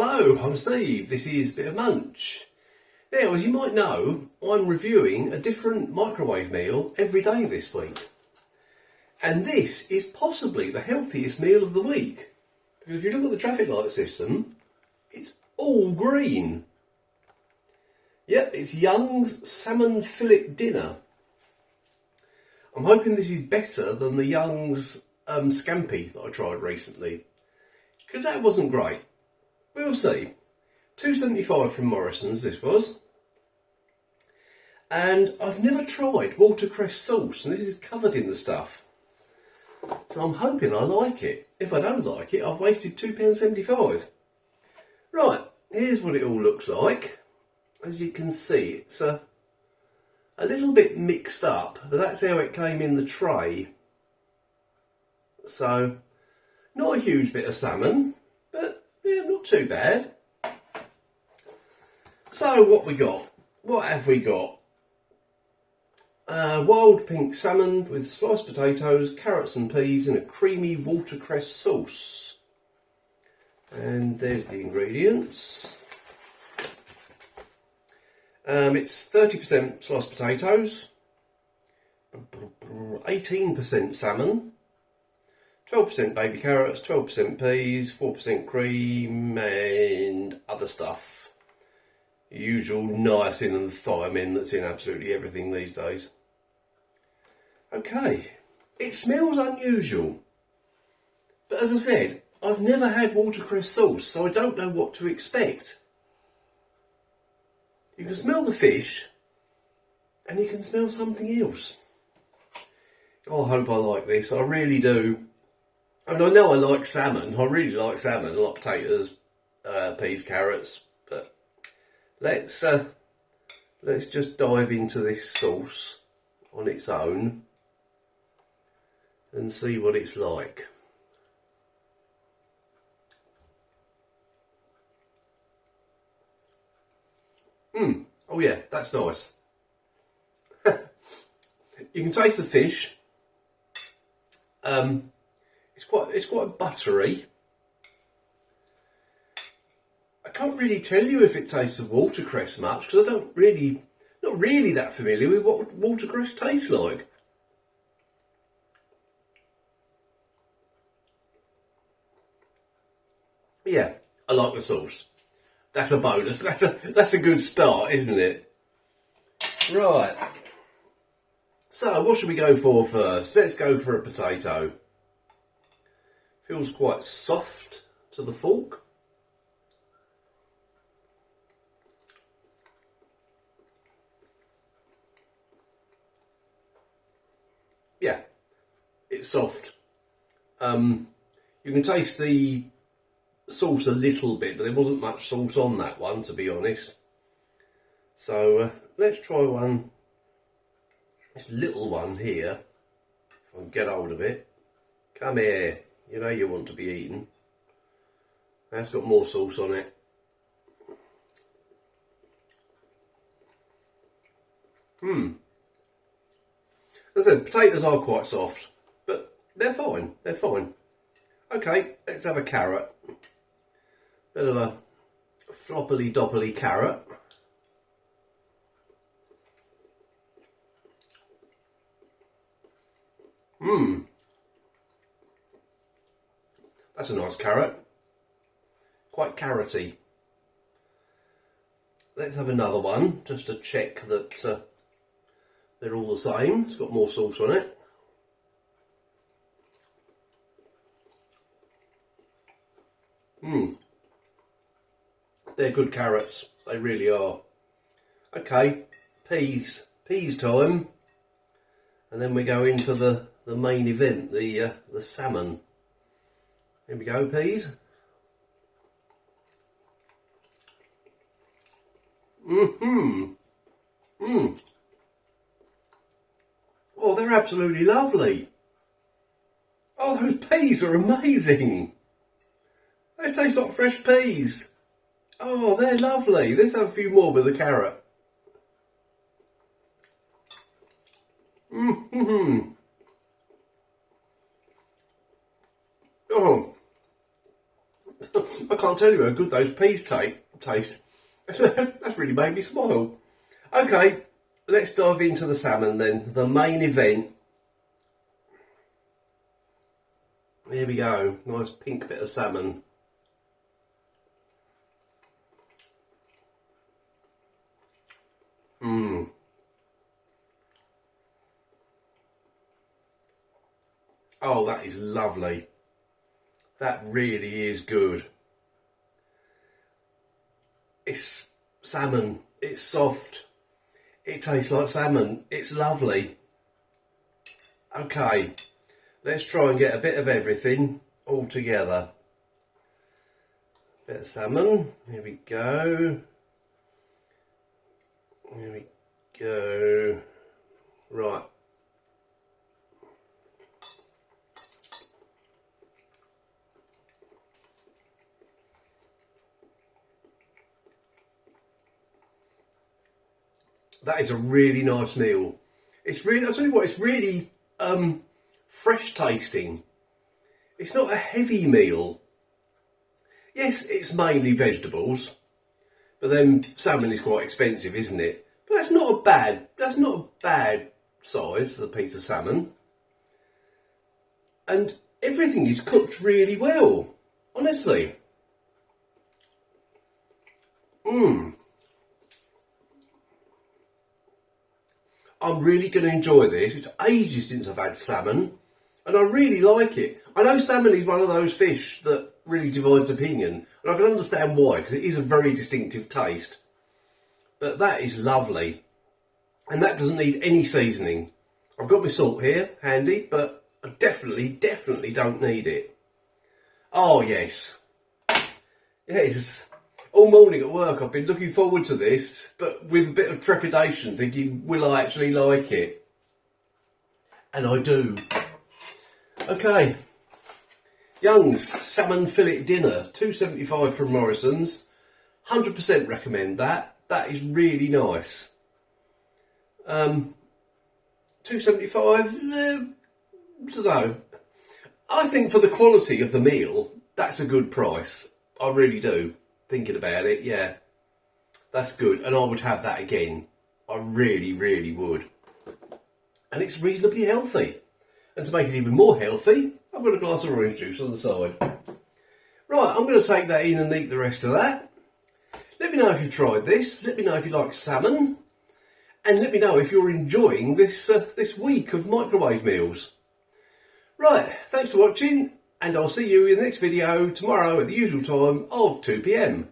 Hello, I'm Steve. This is Bit of Munch. Now, as you might know, I'm reviewing a different microwave meal every day this week. And this is possibly the healthiest meal of the week. Because if you look at the traffic light system, it's all green. Yep, it's Young's Salmon Fillet dinner. I'm hoping this is better than the Young's Scampi that I tried recently. Because that wasn't great. We'll see. $2.75 from Morrisons this was. And I've never tried watercress sauce, and this is covered in the stuff. So I'm hoping I like it. If I don't like it, I've wasted £2.75. Right, here's what it all looks like. As you can see, it's a little bit mixed up, but that's how it came in the tray. So, not a huge bit of salmon, but yeah, not too bad. So what we got? What have we got? Wild pink salmon with sliced potatoes, carrots and peas in a creamy watercress sauce. And there's the ingredients. It's 30% sliced potatoes, 18% salmon, 12% baby carrots, 12% peas, 4% cream and other stuff. Usual niacin and thiamine that's in absolutely everything these days. Okay, it smells unusual. But as I said, I've never had watercress sauce, so I don't know what to expect. You can smell the fish, and you can smell something else. Oh, I hope I like this. I really do. And I know I like salmon. I really like salmon. I like potatoes, peas, carrots. But let's just dive into this sauce on its own and see what it's like. Oh yeah, that's nice. You can taste the fish. It's quite buttery. I can't really tell you if it tastes of watercress much because I not really that familiar with what watercress tastes like. Yeah, I like the sauce. That's a bonus. That's a good start, isn't it? Right. So, what should we go for first? Let's go for a potato. Feels quite soft to the fork. Yeah, it's soft. You can taste the sauce a little bit, but there wasn't much sauce on that one, to be honest. So let's try one, this little one here, if I can get hold of it. Come here, you know you want to be eaten. That's got more sauce on it. As I said, potatoes are quite soft, but they're fine, they're fine. Okay, let's have a carrot. Bit of a floppily doppily carrot. That's a nice carrot. Quite carroty. Let's have another one just to check that they're all the same. It's got more sauce on it. They're good carrots. They really are. Okay, peas time. And then we go into the main event, the salmon. Here we go, peas. Oh, they're absolutely lovely. Oh, those peas are amazing. They taste like fresh peas. Oh, they're lovely. Let's have a few more with the carrot. Oh, I can't tell you how good those peas taste. That's really made me smile. Okay, let's dive into the salmon then, the main event. Here we go, nice pink bit of salmon. Oh, that is lovely. That really is good. It's salmon, it's soft, it tastes like salmon, it's lovely. Okay, let's try and get a bit of everything all together. Bit of salmon, here we go. Here we go. Right. That is a really nice meal. It's really, I'll tell you what, it's really fresh tasting. It's not a heavy meal. Yes, it's mainly vegetables, but then salmon is quite expensive, isn't it? But that's not a bad size for the piece of salmon. And everything is cooked really well, honestly. I'm really going to enjoy this. It's ages since I've had salmon, and I really like it. I know salmon is one of those fish that really divides opinion, and I can understand why, because it is a very distinctive taste. But that is lovely, and that doesn't need any seasoning. I've got my salt here, handy, but I definitely don't need it. Oh yes. Yes. All morning at work I've been looking forward to this, but with a bit of trepidation, thinking, will I actually like it? And I do. Okay. Young's Salmon Fillet Dinner, $2.75 from Morrisons. 100% recommend that. That is really nice. $2.75, I don't know. I think for the quality of the meal, that's a good price. I really do. Thinking about it, yeah, that's good, and I would have that again. I really would. And it's reasonably healthy. And to make it even more healthy, I've got a glass of orange juice on the side. Right, I'm going to take that in and eat the rest of that. Let me know if you've tried this. Let me know if you like salmon, and let me know if you're enjoying this this week of microwave meals. Right, thanks for watching. And I'll see you in the next video tomorrow at the usual time of 2 p.m.